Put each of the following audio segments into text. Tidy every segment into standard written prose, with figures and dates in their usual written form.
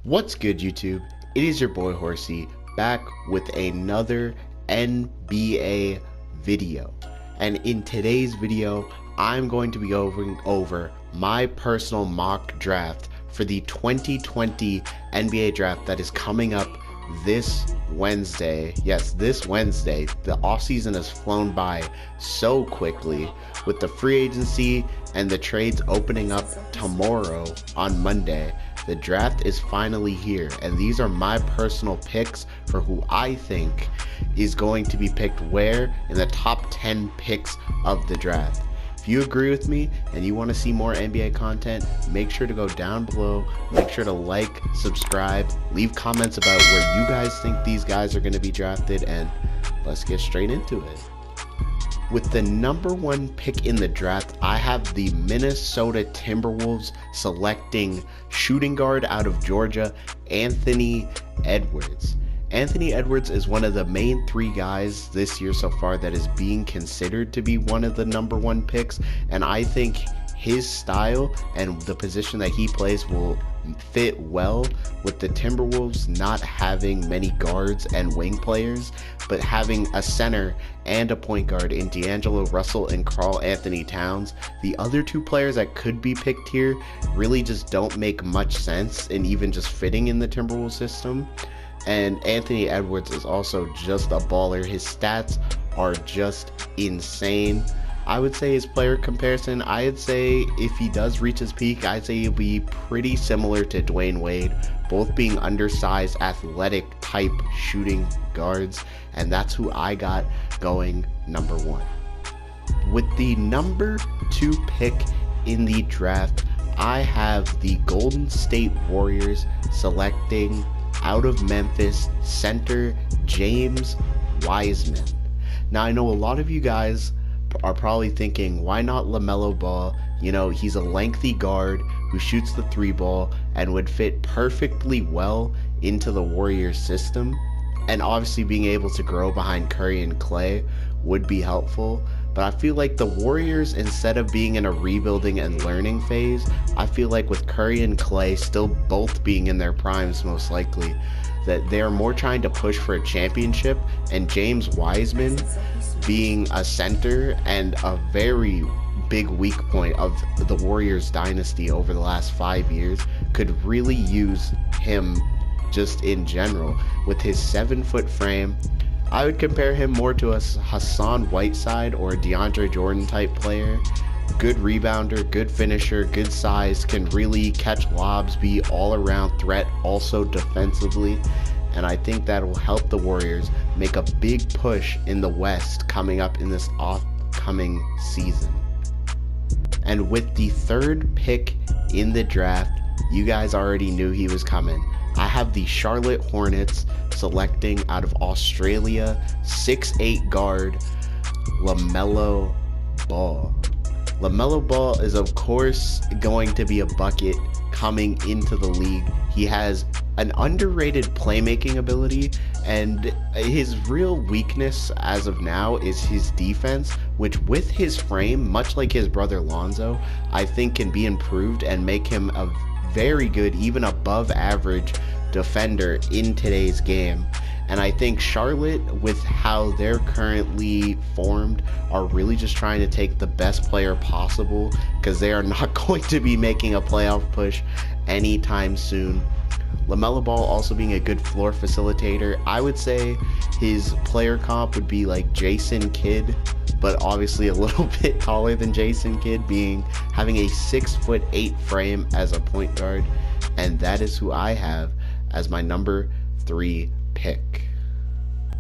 What's good, YouTube? It is your boy Horsey back with another NBA video. And in today's video, I'm going to be going over my personal mock draft for the 2020 NBA draft that is coming up this Wednesday. Yes, this Wednesday. The offseason has flown by so quickly with the free agency and the trades opening up tomorrow on Monday. The draft is finally here, and these are my personal picks for who I think is going to be picked where in the top 10 picks of the draft. If you agree with me and you want to see more NBA content, make sure to go down below, make sure to like, subscribe, leave comments about where you guys think these guys are going to be drafted, and let's get straight into it. With the number 1 pick in the draft, I have the Minnesota Timberwolves selecting shooting guard out of Georgia, Anthony Edwards. Anthony Edwards is one of the main 3 guys this year so far that is being considered to be one of the number 1 picks, and I think his style and the position that he plays will fit well with the Timberwolves not having many guards and wing players, but having a center and a point guard in D'Angelo Russell and Karl-Anthony Towns. The other 2 players that could be picked here really just don't make much sense in even just fitting in the Timberwolves system. And Anthony Edwards is also just a baller. His stats are just insane. I would say his player comparison, I'd say if he does reach his peak, I'd say he'll be pretty similar to Dwayne Wade, both being undersized, athletic type shooting guards, and that's who I got going number 1. With the number 2 pick in the draft, I have the Golden State Warriors selecting out of Memphis center James Wiseman. Now, I know a lot of you guys are probably thinking, why not LaMelo Ball? You know, he's a lengthy guard who shoots the 3 ball and would fit perfectly well into the Warriors system. And obviously being able to grow behind Curry and Clay would be helpful. But I feel like the Warriors, instead of being in a rebuilding and learning phase, I feel like with Curry and Clay still both being in their primes most likely, that they're more trying to push for a championship, and James Wiseman being a center and a very big weak point of the Warriors dynasty over the last 5 years could really use him just in general. With his 7-foot frame, I would compare him more to a Hassan Whiteside or a DeAndre Jordan type player. Good rebounder, good finisher, good size, can really catch lobs, be all around threat also defensively. And I think that will help the Warriors make a big push in the West coming up in this upcoming season. And with the 3rd pick in the draft, you guys already knew he was coming. I have the Charlotte Hornets selecting out of Australia 6'8" guard LaMelo Ball. LaMelo Ball is of course going to be a bucket coming into the league. He has an underrated playmaking ability, and his real weakness as of now is his defense, which with his frame, much like his brother Lonzo, I think can be improved and make him a very good, even above average defender in today's game. And I think Charlotte, with how they're currently formed, are really just trying to take the best player possible, because they are not going to be making a playoff push anytime soon. LaMelo Ball also being a good floor facilitator. I would say his player comp would be like Jason Kidd, but obviously a little bit taller than Jason Kidd, having a 6'8" frame as a point guard. And that is who I have as my number 3 pick.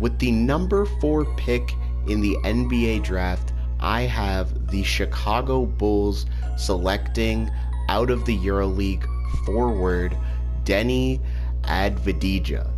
With the number 4 pick in the NBA draft, I have the Chicago Bulls selecting out of the EuroLeague forward Denny Avdija.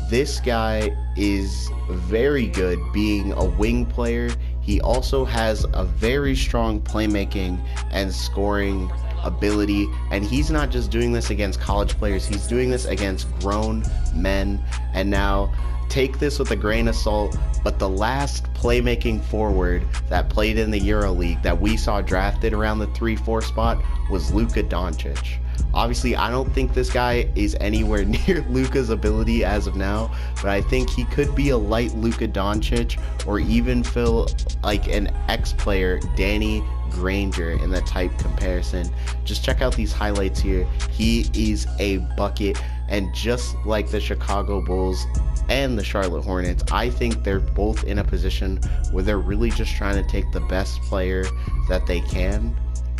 This guy is very good being a wing player. He also has a very strong playmaking and scoring ability, and he's not just doing this against college players, he's doing this against grown men. And now take this with a grain of salt, but the last playmaking forward that played in the EuroLeague that we saw drafted around the 3-4 spot was Luka Doncic. Obviously, I don't think this guy is anywhere near Luka's ability as of now, but I think he could be a light Luka Doncic, or even feel like an ex-player, Danny Granger, in the type comparison. Just check out these highlights here. He is a bucket, and just like the Chicago Bulls and the Charlotte Hornets, I think they're both in a position where they're really just trying to take the best player that they can.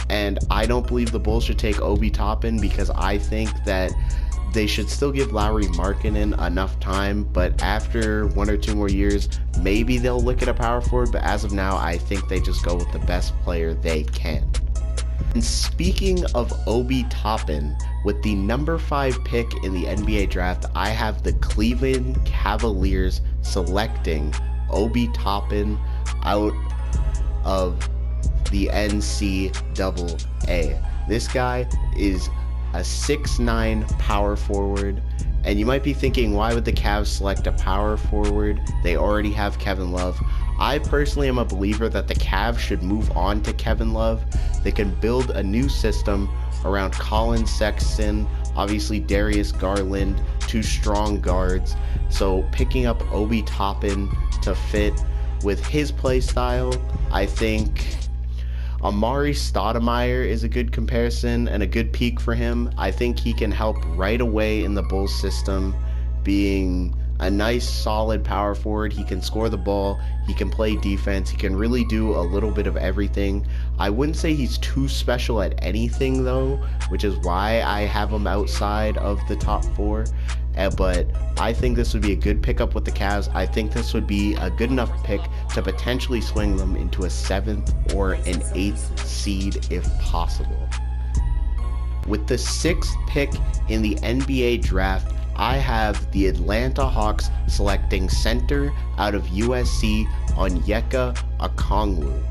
And I don't believe the Bulls should take Obi Toppin, because I think that they should still give Lauri Markkanen enough time, but after 1 or 2 more years, maybe they'll look at a power forward, but as of now, I think they just go with the best player they can. And speaking of Obi Toppin, with the number 5 pick in the NBA draft, I have the Cleveland Cavaliers selecting Obi Toppin out of the NCAA. This guy is a 6'9" power forward, and you might be thinking, why would the Cavs select a power forward? They already have Kevin Love. I personally am a believer that the Cavs should move on to Kevin Love. They can build a new system around Colin Sexton, obviously Darius Garland, 2 strong guards. So picking up Obi Toppin to fit with his play style, I think Amari Stoudemire is a good comparison and a good peak for him. I think he can help right away in the Bulls system, being a nice solid power forward. He can score the ball, he can play defense, he can really do a little bit of everything. I wouldn't say he's too special at anything though, which is why I have him outside of the top 4. But I think this would be a good pickup with the Cavs. I think this would be a good enough pick to potentially swing them into a 7th or an 8th seed if possible. With the 6th pick in the NBA draft, I have the Atlanta Hawks selecting center out of USC, Onyeka Okongwu.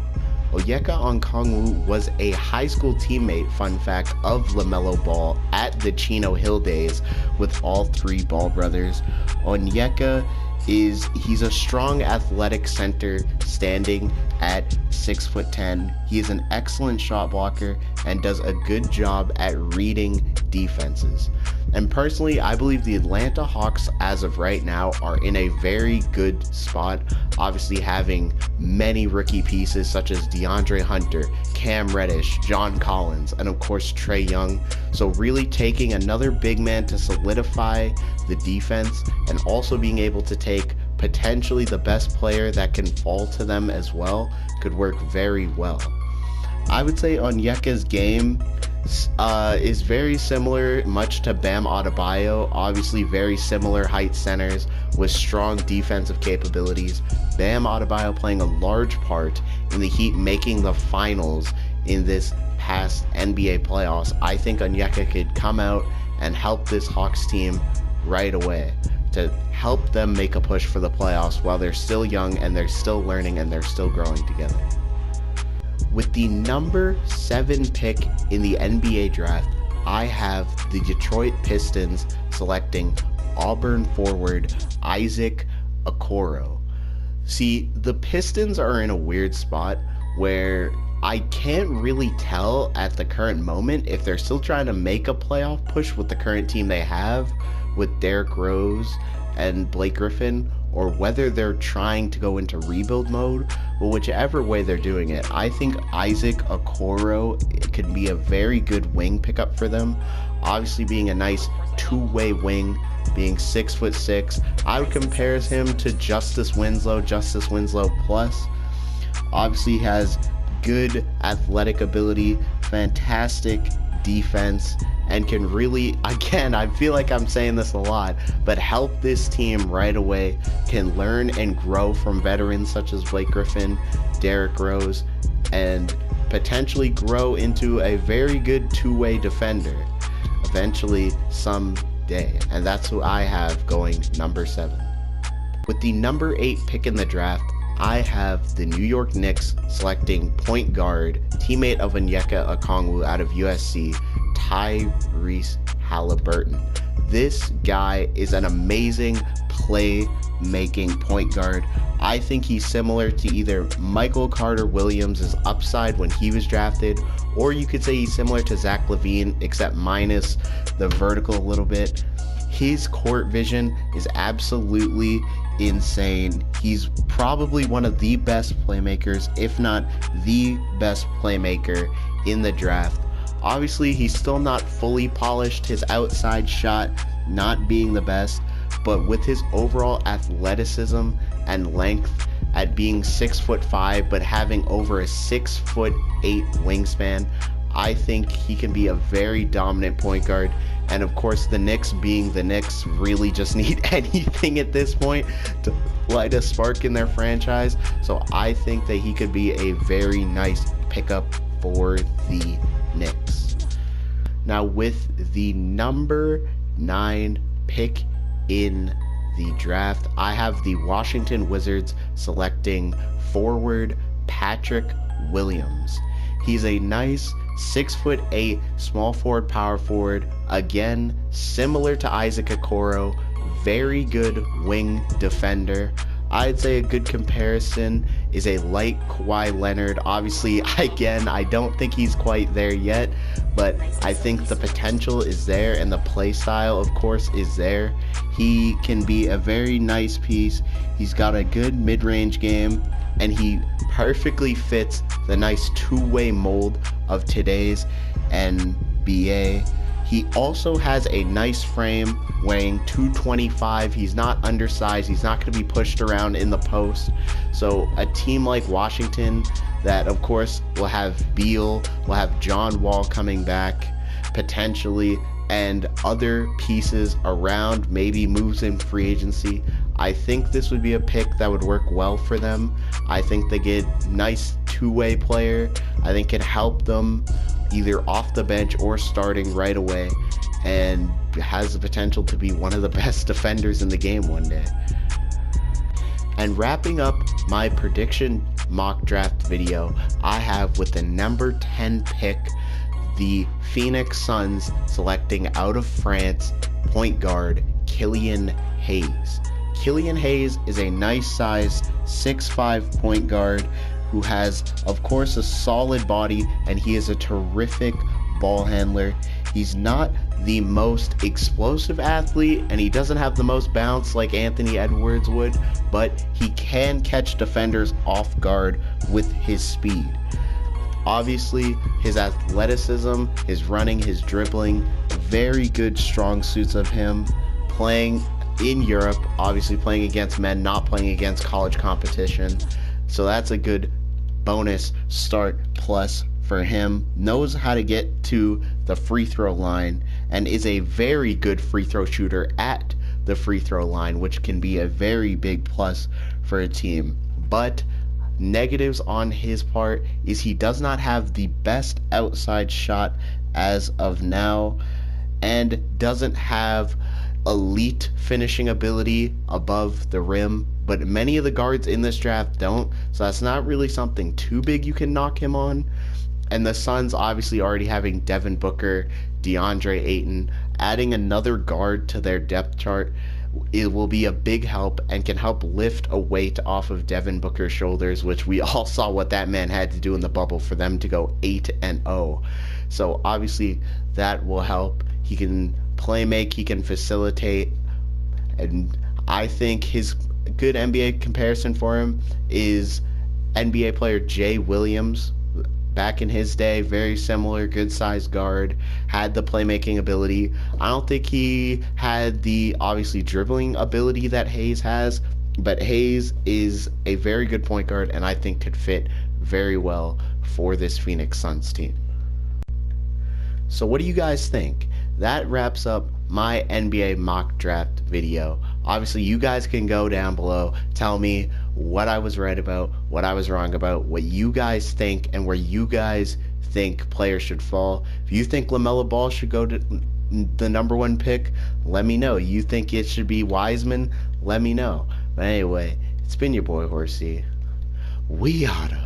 Onyeka Okongwu was a high school teammate, fun fact, of LaMelo Ball at the Chino Hill days with all 3 Ball brothers. Onyeka he's a strong athletic center standing at 6'10". He is an excellent shot blocker and does a good job at reading defenses. And personally, I believe the Atlanta Hawks as of right now are in a very good spot, obviously having many rookie pieces such as DeAndre Hunter, Cam Reddish, John Collins, and of course Trae Young. So really taking another big man to solidify the defense, and also being able to take potentially the best player that can fall to them as well could work very well. I would say Onyeka's game is very similar much to Bam Adebayo, obviously very similar height centers with strong defensive capabilities. Bam Adebayo playing a large part in the Heat making the finals in this past NBA playoffs. I think Onyeka could come out and help this Hawks team right away to help them make a push for the playoffs while they're still young and they're still learning and they're still growing together. With the number 7 pick in the NBA draft, I have the Detroit Pistons selecting Auburn forward Isaac Okoro. See, the Pistons are in a weird spot where I can't really tell at the current moment if they're still trying to make a playoff push with the current team they have with Derrick Rose and Blake Griffin, or whether they're trying to go into rebuild mode. But whichever way they're doing it, I think Isaac Okoro could be a very good wing pickup for them. Obviously being a nice 2-way wing, being 6'6". I would compare him to Justice Winslow plus. Obviously he has good athletic ability, fantastic defense, and can really, again, I feel like I'm saying this a lot, but help this team right away, can learn and grow from veterans such as Blake Griffin, Derrick Rose, and potentially grow into a very good 2-way defender eventually someday. And that's who I have going number 7. With the number 8 pick in the draft, I have the New York Knicks selecting point guard, teammate of Onyeka Okongwu out of USC, Tyrese Halliburton. This guy is an amazing play-making point guard. I think he's similar to either Michael Carter-Williams' upside when he was drafted, or you could say he's similar to Zach LaVine, except minus the vertical a little bit. His court vision is absolutely insane. He's probably one of the best playmakers, if not the best playmaker in the draft. Obviously, he's still not fully polished, his outside shot not being the best, but with his overall athleticism and length at being 6'5", but having over a 6'8" wingspan, I think he can be a very dominant point guard. And of course, the Knicks being the Knicks really just need anything at this point to light a spark in their franchise. So I think that he could be a very nice pickup for the Knicks. Now, with the number 9 pick in the draft, I have the Washington Wizards selecting forward Patrick Williams. He's a nice 6'8" small forward, power forward. Again, similar to Isaac Okoro, very good wing defender. I'd say a good comparison is a light Kawhi Leonard. Obviously, again, I don't think he's quite there yet, but I think the potential is there and the play style, of course, is there. He can be a very nice piece. He's got a good mid-range game, and he perfectly fits the nice two-way mold of today's NBA. He also has a nice frame, weighing 225. He's not undersized. He's not going to be pushed around in the post. So a team like Washington that, of course, will have Beal, will have John Wall coming back potentially, and other pieces around, maybe moves in free agency. I think this would be a pick that would work well for them. I think they get nice two-way player. I think can help them either off the bench or starting right away, and has the potential to be one of the best defenders in the game one day. And wrapping up my prediction mock draft video, I have with the number 10 pick, the Phoenix Suns selecting out of France point guard Killian Hayes. Killian Hayes is a nice size 6'5" point guard who has, of course, a solid body, and he is a terrific ball handler. He's not the most explosive athlete, and he doesn't have the most bounce like Anthony Edwards would, but he can catch defenders off guard with his speed. Obviously, his athleticism, his running, his dribbling, very good strong suits of him. Playing in Europe, obviously playing against men, not playing against college competition. So that's a good bonus start plus for him. Knows how to get to the free throw line and is a very good free throw shooter at the free throw line, which can be a very big plus for a team. But negatives on his part is he does not have the best outside shot as of now, and doesn't have elite finishing ability above the rim, but many of the guards in this draft don't, so that's not really something too big you can knock him on. And the Suns obviously already having Devin Booker, DeAndre Ayton, adding another guard to their depth chart, it will be a big help and can help lift a weight off of Devin Booker's shoulders, which we all saw what that man had to do in the bubble for them to go 8-0. So obviously that will help. He can play make, he can facilitate, and I think his good NBA comparison for him is NBA player Jay Williams. Back in his day, very similar, good sized guard, had the playmaking ability. I don't think he had the obviously dribbling ability that Hayes has, but Hayes is a very good point guard and I think could fit very well for this Phoenix Suns team. So what do you guys think? That wraps up my NBA mock draft video. Obviously, you guys can go down below, tell me what I was right about, what I was wrong about, what you guys think, and where you guys think players should fall. If you think LaMelo Ball should go to the number 1 pick, let me know. You think it should be Wiseman, let me know. But anyway, it's been your boy Horsey. We oughta.